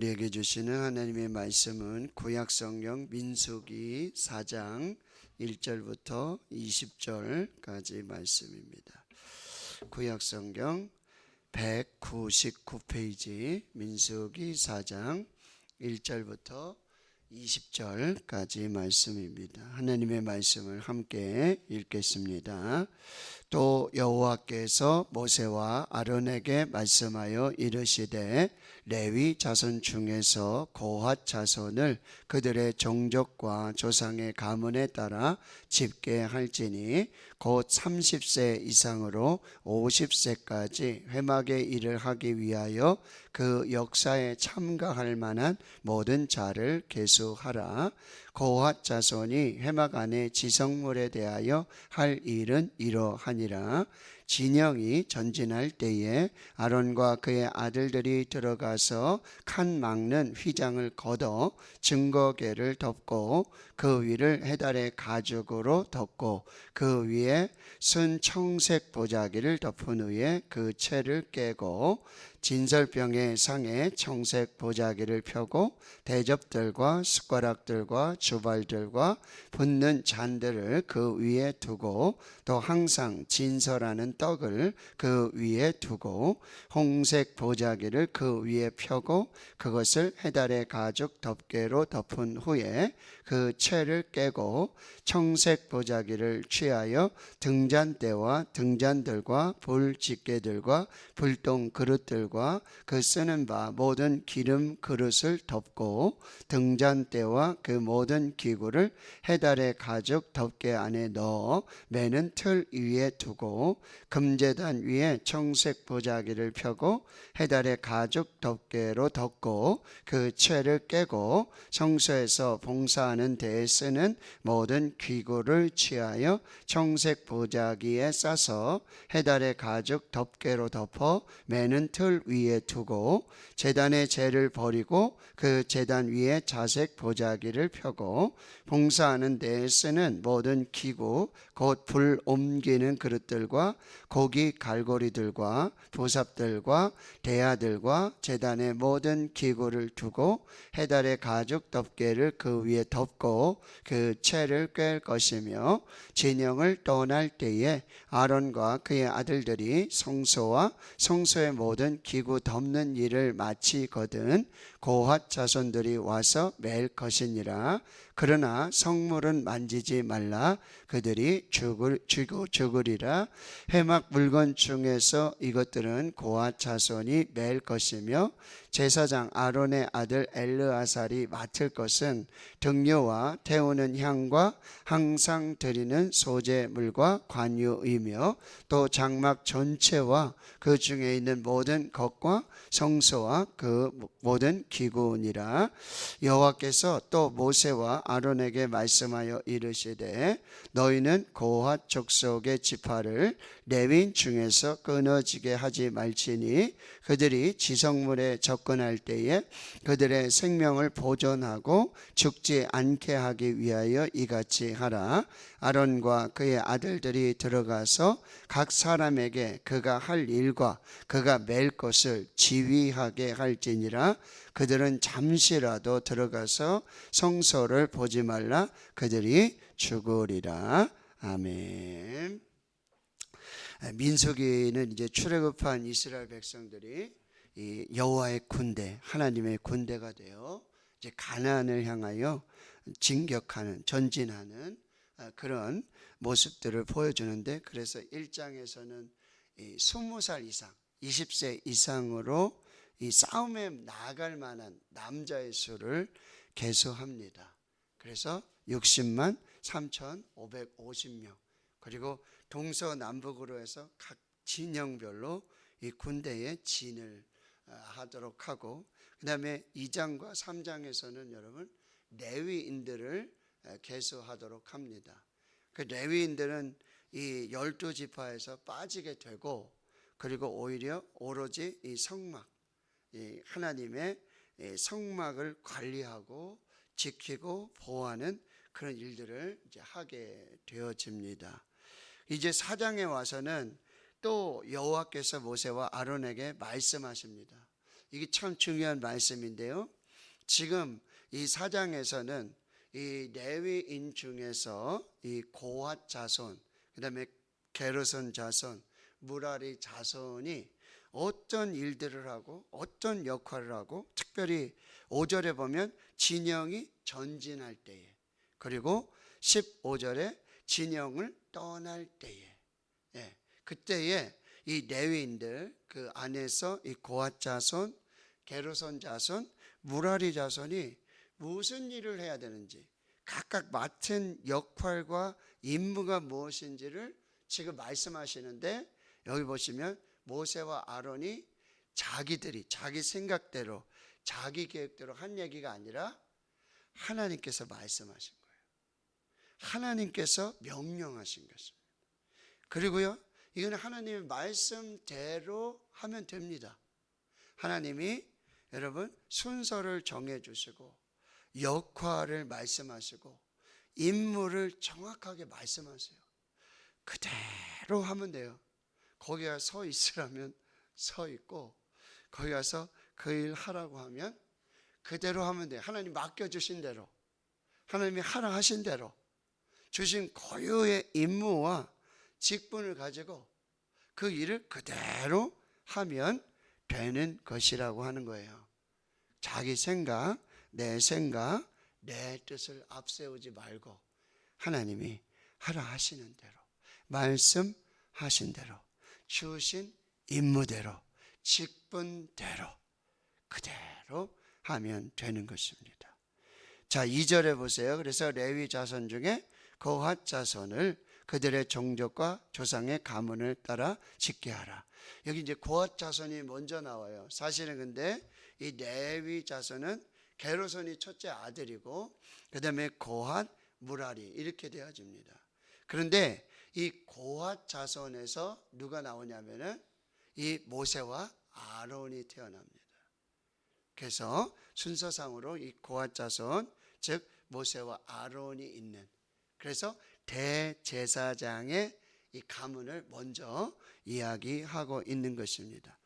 우리에게 주시는 하나님의 말씀은 구약성경 민수기 4장 1절부터 20절까지 말씀입니다. 구약성경 199페이지 민수기 4장 1절부터 20절까지 말씀입니다. 하나님의 말씀을 함께 읽겠습니다. 또 여호와께서 모세와 아론에게 말씀하여 이르시되 레위 자손 중에서 고핫 자손을 그들의 종족과 조상의 가문에 따라 집계할지니 곧 30세 이상으로 50세까지 회막의 일을 하기 위하여 그 역사에 참가할 만한 모든 자를 계수하라. 고핫 자손이 회막 안에 지성물에 대하여 할 일은 이러하니라. 진영이 전진할 때에 아론과 그의 아들들이 들어가서 칸 막는 휘장을 걷어 증거궤를 덮고 그 위를 해달의 가죽으로 덮고 그 위에 순 청색 보자기를 덮은 후에 그 채를 깨고 진설병의 상에 청색 보자기를 펴고 대접들과 숟가락들과 주발들과 붓는 잔들을 그 위에 두고 또 항상 진설하는 떡을 그 위에 두고 홍색 보자기를 그 위에 펴고 그것을 해달의 가죽 덮개로 덮은 후에 그 채를 깨고 청색 보자기를 취하여 등잔대와 등잔들과 불 집게들과 불똥 그릇들과 그 쓰는 바 모든 기름 그릇을 덮고 등잔대와 그 모든 기구를 해달의 가죽 덮개 안에 넣어 매는 틀 위에 두고 금제단 위에 청색 보자기를 펴고 해달의 가죽 덮개로 덮고 그 채를 깨고 성소에서 봉사하는 데에 쓰는 모든 기구를 취하여 청색 보자기에 싸서 해달의 가죽 덮개로 덮어 매는 틀 위에 두고 제단의 재를 버리고 그 제단 위에 자색 보자기를 펴고 봉사하는 데에 쓰는 모든 기구 곧 불 옮기는 그릇들과 고기 갈고리들과 보삽들과 대야들과 제단의 모든 기구를 두고 해달의 가죽 덮개를 그 위에 덮고 그 채를 꿰 것이며 진영을 떠날 때에 아론과 그의 아들들이 성소와 성소의 모든 기구 덮는 일을 마치거든 고핫 자손들이 와서 맬 것이니라. 그러나 성물은 만지지 말라. 그들이 죽으리라. 회막 물건 중에서 이것들은 고핫 자손이 맬 것이며 제사장 아론의 아들 엘르아살이 맡을 것은 등료와 태우는 향과 항상 드리는 소제물과 관유이며 또 장막 전체와 그 중에 있는 모든 것과 성소와 그 모든 기구니라. 여호와께서 또 모세와 아론에게 말씀하여 이르시되 너희는 고핫 족속의 지파를 레위인 중에서 끊어지게 하지 말지니 그들이 지성물에 접근할 때에 그들의 생명을 보존하고 죽지 않게 하기 위하여 이같이 하라. 아론과 그의 아들들이 들어가서 각 사람에게 그가 할 일과 그가 맬 것을 지휘하게 할지니라. 그들은 잠시라도 들어가서 성소를 보지 말라. 그들이 죽으리라. 아멘. 민수기는 이제 출애굽한 이스라엘 백성들이 이 여호와의 군대, 하나님의 군대가 되어 이제 가나안을 향하여 진격하는, 전진하는 그런 모습들을 보여주는데, 그래서 1장에서는 20살 이상, 20세 이상으로 이 싸움에 나갈 만한 남자의 수를 계수합니다. 그래서 60만 3,550명, 그리고 동서남북으로 해서 각 진영별로 이 군대에 진을 하도록 하고, 그 다음에 2장과 3장에서는 여러분 레위인들을 계수하도록 합니다. 그 레위인들은 이 12지파에서 빠지게 되고, 그리고 오히려 오로지 이 성막, 이 하나님의 성막을 관리하고 지키고 보호하는 그런 일들을 이제 하게 되어집니다. 이제 4장에 와서는 또 여호와께서 모세와 아론에게 말씀하십니다. 이게 참 중요한 말씀인데요. 지금 이 4장에서는 이 레위인 중에서 이 고핫 자손, 그다음에 게르손 자손, 무라리 자손이 어떤 일들을 하고 어떤 역할을 하고, 특별히 5절에 보면 진영이 전진할 때에, 그리고 15절에 진영을 떠날 때에, 그때에 이 레위인들 그 안에서 이 고핫 자손, 게르손 자손, 무라리 자손이 무슨 일을 해야 되는지, 각각 맡은 역할과 임무가 무엇인지를 지금 말씀하시는데, 여기 보시면 모세와 아론이 자기들이 자기 생각대로 자기 계획대로 한 얘기가 아니라 하나님께서 말씀하신 거예요. 하나님께서 명령하신 것입니다. 그리고요, 이건 하나님의 말씀대로 하면 됩니다. 하나님이 여러분 순서를 정해 주시고 역할을 말씀하시고 임무를 정확하게 말씀하세요. 그대로 하면 돼요. 거기 가서 서 있으라면 서 있고, 거기 가서 그 일 하라고 하면 그대로 하면 돼요. 하나님 맡겨주신 대로, 하나님이 하라 하신 대로 주신 고유의 임무와 직분을 가지고 그 일을 그대로 하면 되는 것이라고 하는 거예요. 자기 생각, 내 뜻을 앞세우지 말고 하나님이 하라 하시는 대로, 말씀하신 대로, 주신 임무대로, 직분대로 그대로 하면 되는 것입니다. 자, 2절에 보세요. 그래서 레위 자손 중에 거핫 자손을 그들의 종족과 조상의 가문을 따라 짓게 하라. 여기 이제 거핫 자손이 먼저 나와요. 사실은 근데 이 레위 자손은 게르손이 첫째 아들이고, 그 다음에 거핫, 무라리 이렇게 되어집니다. 그런데 이 고핫 자손에서 누가 나오냐면은 이 모세와 아론이 태어납니다. 그래서 순서상으로 이 고핫 자손, 즉 모세와 아론이 있는, 그래서 대제사장의 이 가문을 먼저 이야기하고 있는 것입니다.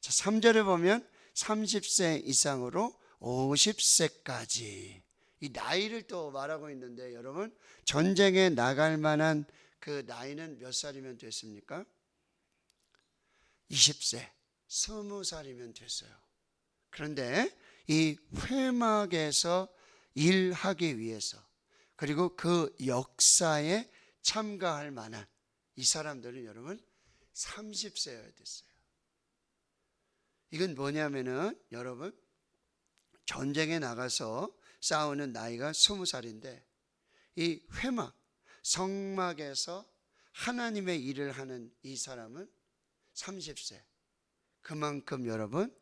자, 3절에 보면 30세 이상으로 50세까지 이 나이를 또 말하고 있는데, 여러분 전쟁에 나갈 만한 그 나이는 몇 살이면 됐습니까? 20세, 20살이면 됐어요. 그런데 이 회막에서 일하기 위해서, 그리고 그 역사에 참가할 만한 이 사람들은 여러분 30세여야 됐어요. 이건 뭐냐면은 여러분 전쟁에 나가서 싸우는 나이가 20살인데 이 회막, 성막에서 하나님의 일을 하는 이 사람은 30세. 그만큼 여러분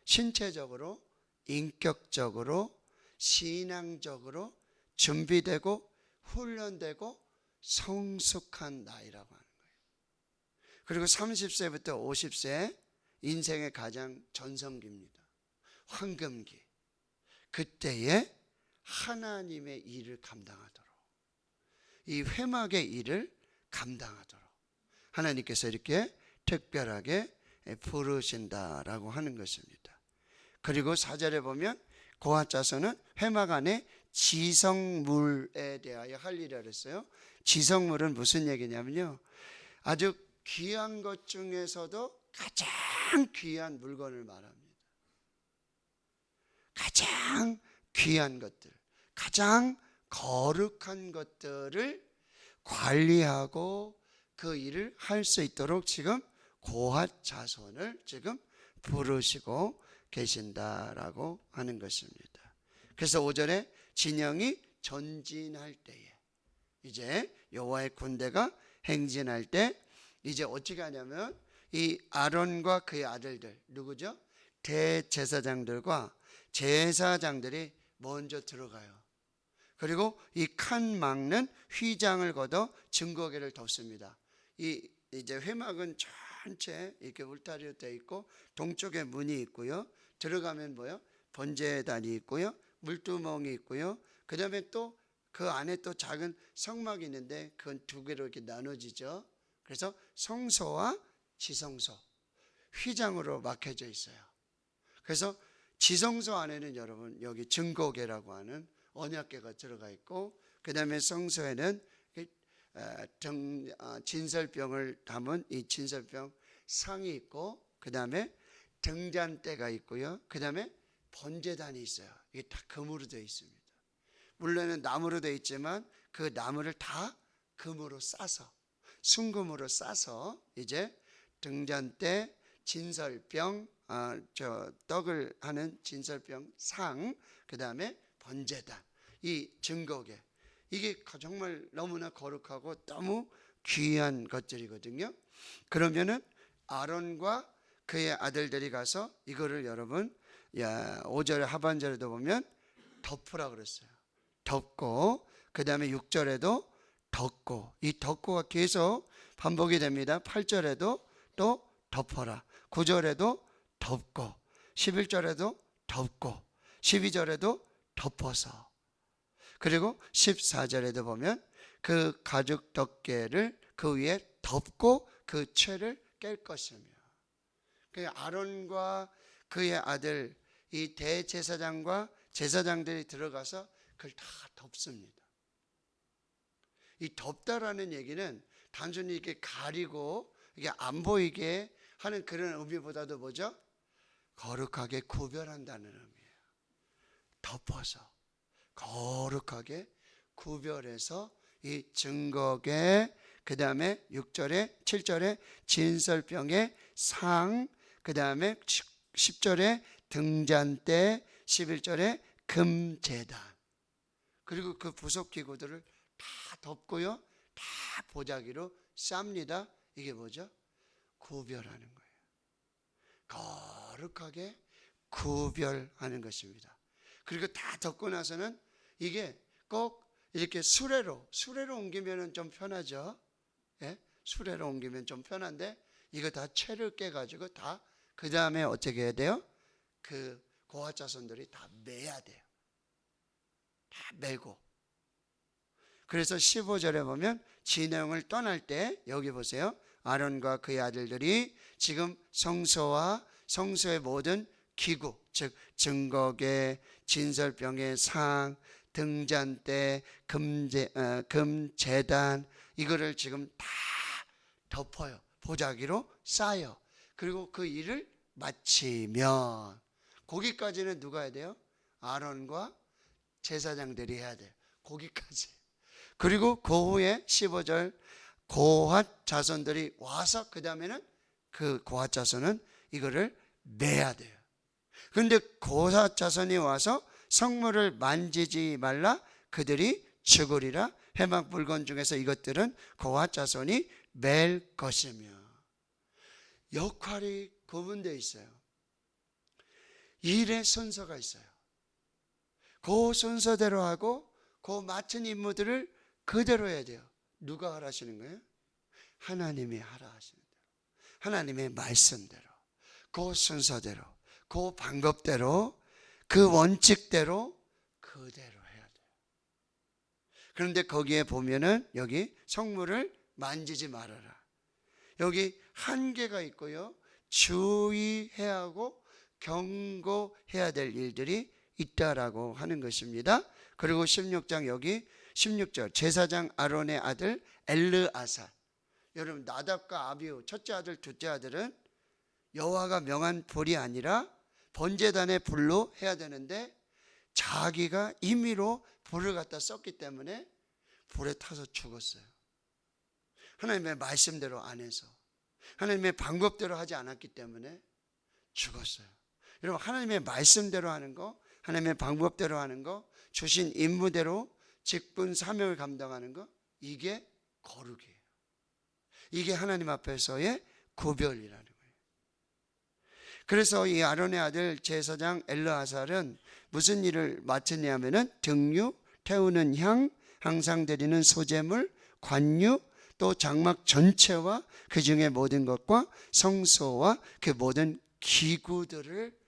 신체적으로, 인격적으로, 신앙적으로 준비되고 훈련되고 성숙한 나이라고 하는 거예요. 그리고 30세부터 50세 인생의 가장 전성기입니다. 황금기. 그때에 하나님의 일을 감당하도록, 이 회막의 일을 감당하도록 하나님께서 이렇게 특별하게 부르신다라고 하는 것입니다. 그리고 4절에 보면 고핫 자손은 회막 안에 지성물에 대하여 할 일이라 그랬어요. 지성물은 무슨 얘기냐면요, 아주 귀한 것 중에서도 가장 귀한 물건을 말합니다. 가장 귀한 것들, 가장 거룩한 것들을 관리하고 그 일을 할 수 있도록 지금 고핫 자손을 지금 부르시고 계신다라고 하는 것입니다. 그래서 5절에 진영이 전진할 때에, 이제 여호와의 군대가 행진할 때 이제 어떻게 하냐면 이 아론과 그의 아들들, 누구죠? 대제사장들과 제사장들이 먼저 들어가요. 그리고 이 칸 막는 휘장을 걷어 증거궤를 덮습니다. 이제 회막은 전체 이렇게 울타리로 되어 있고, 동쪽에 문이 있고요. 들어가면 뭐요? 번제단이 있고요. 물두멍이 있고요. 그 다음에 또 그 안에 또 작은 성막이 있는데 그건 두 개로 이렇게 나눠지죠. 그래서 성소와 지성소, 휘장으로 막혀져 있어요. 그래서 지성소 안에는 여러분 여기 증거궤라고 하는 언약궤가 들어가 있고, 그 다음에 성소에는 진설병을 담은 이 진설병 상이 있고, 그 다음에 등잔대가 있고요. 그 다음에 번제단이 있어요. 이게 다 금으로 되어 있습니다. 물론은 나무로 되어 있지만 그 나무를 다 금으로 싸서, 순금으로 싸서 이제 등잔대, 진설병, 떡을 하는 진설병 상, 그 다음에 번제단, 이 증거궤, 이게 정말 너무나 거룩하고 너무 귀한 것들이거든요. 그러면은 아론과 그의 아들들이 가서 이거를 여러분 5절 하반절에도 보면 덮으라 그랬어요. 덮고, 그 다음에 6절에도 덮고, 이 덮고가 계속 반복이 됩니다. 8절에도 또 덮어라, 9절에도 덮고, 11절에도 덮고, 12절에도 덮어서, 그리고 14절에도 보면 그 가죽 덮개를 그 위에 덮고 그 채를 깰 것이며, 그 아론과 그의 아들 이 대제사장과 제사장들이 들어가서 그걸 다 덮습니다. 이 덮다라는 얘기는 단순히 이렇게 가리고 이게 안 보이게 하는 그런 의미보다도 뭐죠? 거룩하게 구별한다는 의미예요. 덮어서 거룩하게 구별해서 이 증거궤, 그 다음에 6절에 7절에 진설병의 상, 그 다음에 10절에 등잔대, 11절에 금제단, 그리고 그 부속기구들을 다 덮고요, 다 보자기로 쌉니다. 이게 뭐죠? 구별하는 거예요. 거룩하게 구별하는 것입니다. 그리고 다 덮고 나서는 이게 꼭 이렇게 수레로 옮기면 좀 편하죠. 예? 수레로 옮기면 좀 편한데 이거 다 채를 깨가지고 다 그 다음에 어떻게 해야 돼요? 그 고아 자손들이 다 매야 돼요. 다 매고. 그래서 15절에 보면 진영을 떠날 때 여기 보세요. 아론과 그의 아들들이 지금 성소와 성소의 모든 기구, 즉 증거궤, 진설병의 상, 등잔대, 금제단, 이거를 지금 다 덮어요. 보자기로 싸요. 그리고 그 일을 마치면 거기까지는 누가 해야 돼요? 아론과 제사장들이 해야 돼요. 거기까지. 그리고 그 후에 15절 고핫 자손들이 와서 그 다음에는 그 고핫 자손은 이거를 매야 돼요. 그런데 고핫 자손이 와서 성물을 만지지 말라, 그들이 죽으리라. 회막 물건 중에서 이것들은 고핫 자손이 맬 것이며. 역할이 구분되어 있어요. 일의 순서가 있어요. 그 순서대로 하고 그 맡은 임무들을 그대로 해야 돼요. 누가 하라 하시는 거예요? 하나님이 하라 하시는 대로, 하나님의 말씀대로, 그 순서대로, 그 방법대로, 그 원칙대로 그대로 해야 돼요. 그런데 거기에 보면은 여기 성물을 만지지 말아라, 여기 한계가 있고요, 주의해야 하고 경고해야 될 일들이 있다라고 하는 것입니다. 그리고 16장 여기 16절 제사장 아론의 아들 엘르아살, 여러분 나답과 아비후 첫째 아들 둘째 아들은 여호와가 명한 불이 아니라 번제단의 불로 해야 되는데 자기가 임의로 불을 갖다 썼기 때문에 불에 타서 죽었어요. 하나님의 말씀대로 안 해서, 하나님의 방법대로 하지 않았기 때문에 죽었어요. 여러분 하나님의 말씀대로 하는 거, 하나님의 방법대로 하는 거, 주신 임무대로 직분 사명을 감당하는 거, 이게 거룩이에요. 이게 하나님 앞에서의 구별이라는 거예요. 그래서 이 아론의 아들 제사장 엘르아살은 무슨 일을 맡으냐면은 등유, 태우는 향, 항상 드리는 소제물, 관유, 또 장막 전체와 그 중에 모든 것과 성소와 그 모든 기구들을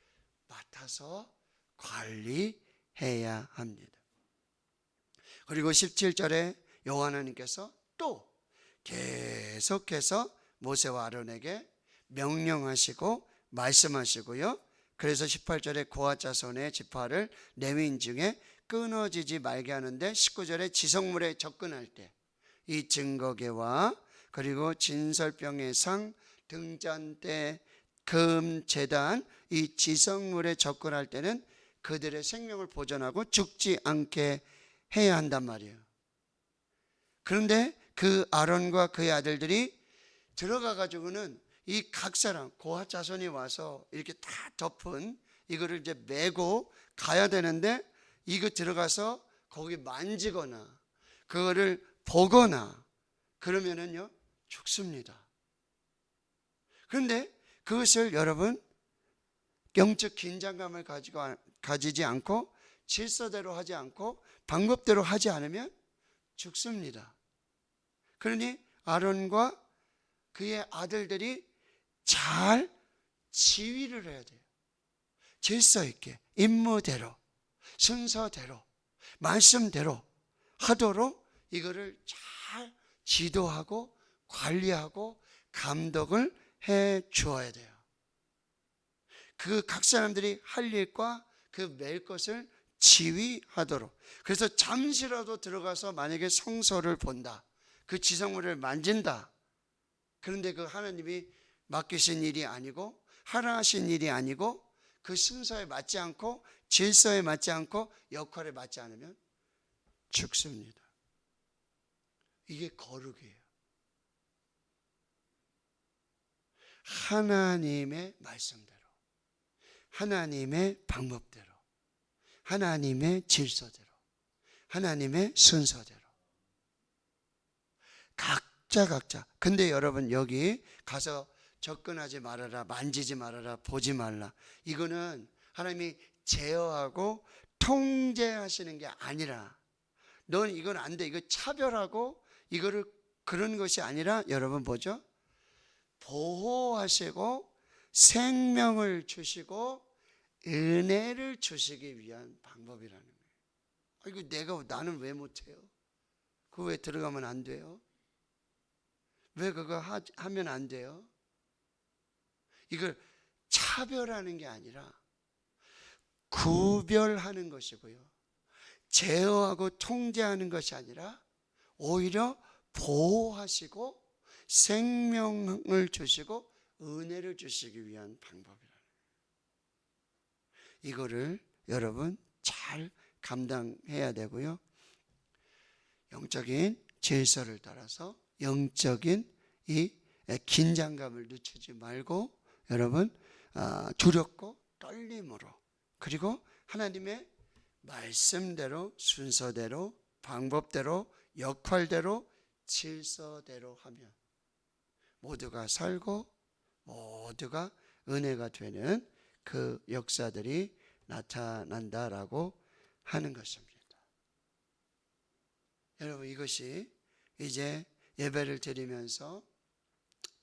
맡아서 관리해야 합니다. 그리고 17절에 여호와 하나님께서 또 계속해서 모세와 아론에게 명령하시고 말씀하시고요, 그래서 18절에 고핫 자손의 지파를 레위인 중에 끊어지지 말게 하는데 19절에 지성물에 접근할 때 이 증거궤와 그리고 진설병의 상, 등잔대, 금, 제단, 이 지성물에 접근할 때는 그들의 생명을 보존하고 죽지 않게 해야 한단 말이에요. 그런데 그 아론과 그의 아들들이 들어가 가지고는 이 각 사람 고핫 자손이 와서 이렇게 다 덮은 이거를 이제 메고 가야 되는데 이거 들어가서 거기 만지거나 그거를 보거나 그러면은요 죽습니다. 그런데 그것을 여러분 영적 긴장감을 가지지 않고 질서대로 하지 않고 방법대로 하지 않으면 죽습니다. 그러니 아론과 그의 아들들이 잘 지휘를 해야 돼요. 질서 있게 임무대로 순서대로 말씀대로 하도록 이거를 잘 지도하고 관리하고 감독을 해 주어야 돼요. 그 각 사람들이 할 일과 그 맬 것을 지휘하도록. 그래서 잠시라도 들어가서 만약에 성소를 본다, 그 지성물을 만진다, 그런데 그 하나님이 맡기신 일이 아니고 하라 하신 일이 아니고 그 순서에 맞지 않고 질서에 맞지 않고 역할에 맞지 않으면 죽습니다. 이게 거룩이에요. 하나님의 말씀대로, 하나님의 방법대로, 하나님의 질서대로, 하나님의 순서대로 각자. 근데 여러분 여기 가서 접근하지 말아라, 만지지 말아라, 보지 말라, 이거는 하나님이 제어하고 통제하시는 게 아니라, 넌 이건 안 돼, 이거 차별하고 이거를 그런 것이 아니라 여러분 뭐죠? 보호하시고 생명을 주시고 은혜를 주시기 위한 방법이라는 거예요. 이거 나는 왜 못해요? 그거 왜 들어가면 안 돼요? 왜 그거 하면 안 돼요? 이걸 차별하는 게 아니라 구별하는 것이고요, 제어하고 통제하는 것이 아니라 오히려 보호하시고 생명을 주시고 은혜를 주시기 위한 방법이라는 거예요. 이거를 여러분 잘 감당해야 되고요, 영적인 질서를 따라서 영적인 이 긴장감을 늦추지 말고 여러분 두렵고 떨림으로, 그리고 하나님의 말씀대로 순서대로 방법대로 역할대로 질서대로 하면 모두가 살고 모두가 은혜가 되는 그 역사들이 나타난다라고 하는 것입니다. 여러분 이것이 이제 예배를 드리면서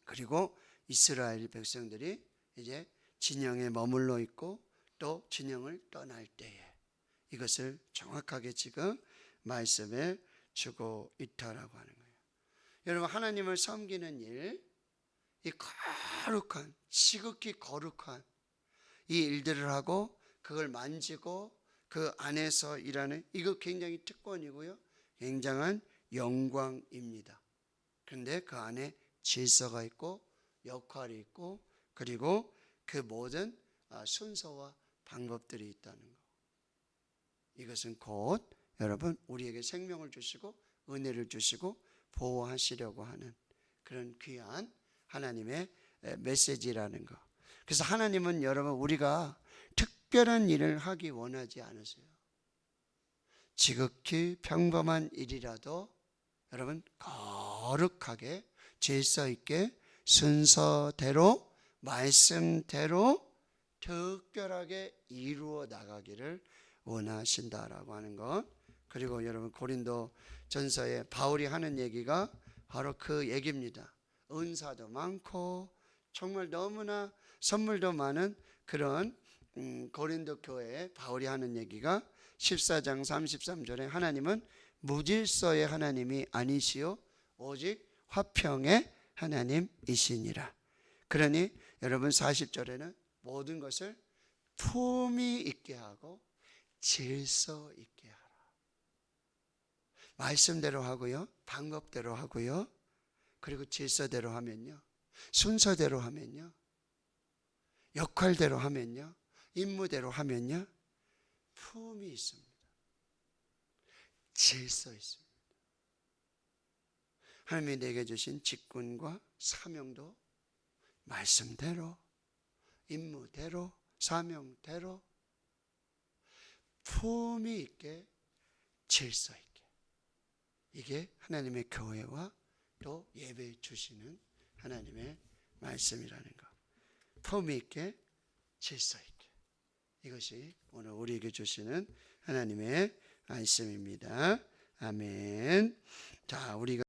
그리고 이스라엘 백성들이 이제 진영에 머물러 있고 또 진영을 떠날 때에 이것을 정확하게 지금 말씀해 주고 있다라고 하는 거예요. 여러분 하나님을 섬기는 일, 이 거룩한 지극히 거룩한 이 일들을 하고 그걸 만지고 그 안에서 일하는, 이거 굉장히 특권이고요, 굉장한 영광입니다. 그런데 그 안에 질서가 있고 역할이 있고 그리고 그 모든 순서와 방법들이 있다는 거. 이것은 곧 여러분 우리에게 생명을 주시고 은혜를 주시고 보호하시려고 하는 그런 귀한 하나님의 메시지라는 거. 그래서 하나님은 여러분 우리가 특별한 일을 하기 원하지 않으세요. 지극히 평범한 일이라도 여러분 거룩하게 질서 있게 순서대로 말씀대로 특별하게 이루어 나가기를 원하신다라고 하는 것. 그리고 여러분 고린도 전서에 바울이 하는 얘기가 바로 그 얘기입니다. 은사도 많고 정말 너무나 선물도 많은 그런 고린도 교회에 바울이 하는 얘기가 14장 33절에 하나님은 무질서의 하나님이 아니시오 오직 화평의 하나님이시니라. 그러니 여러분 40절에는 모든 것을 품위 있게 하고 질서 있게 하라. 말씀대로 하고요, 방법대로 하고요, 그리고 질서대로 하면요, 순서대로 하면요, 역할대로 하면요, 임무대로 하면요, 품이 있습니다. 질서 있습니다. 하나님이 내게 주신 직분과 사명도 말씀대로, 임무대로, 사명대로 품이 있게, 질서 있게. 이게 하나님의 교회와 또 예배 주시는 하나님의 말씀이라는 것. 품이 있게, 질서 있게. 이것이 오늘 우리에게 주시는 하나님의 말씀입니다. 아멘. 자, 우리가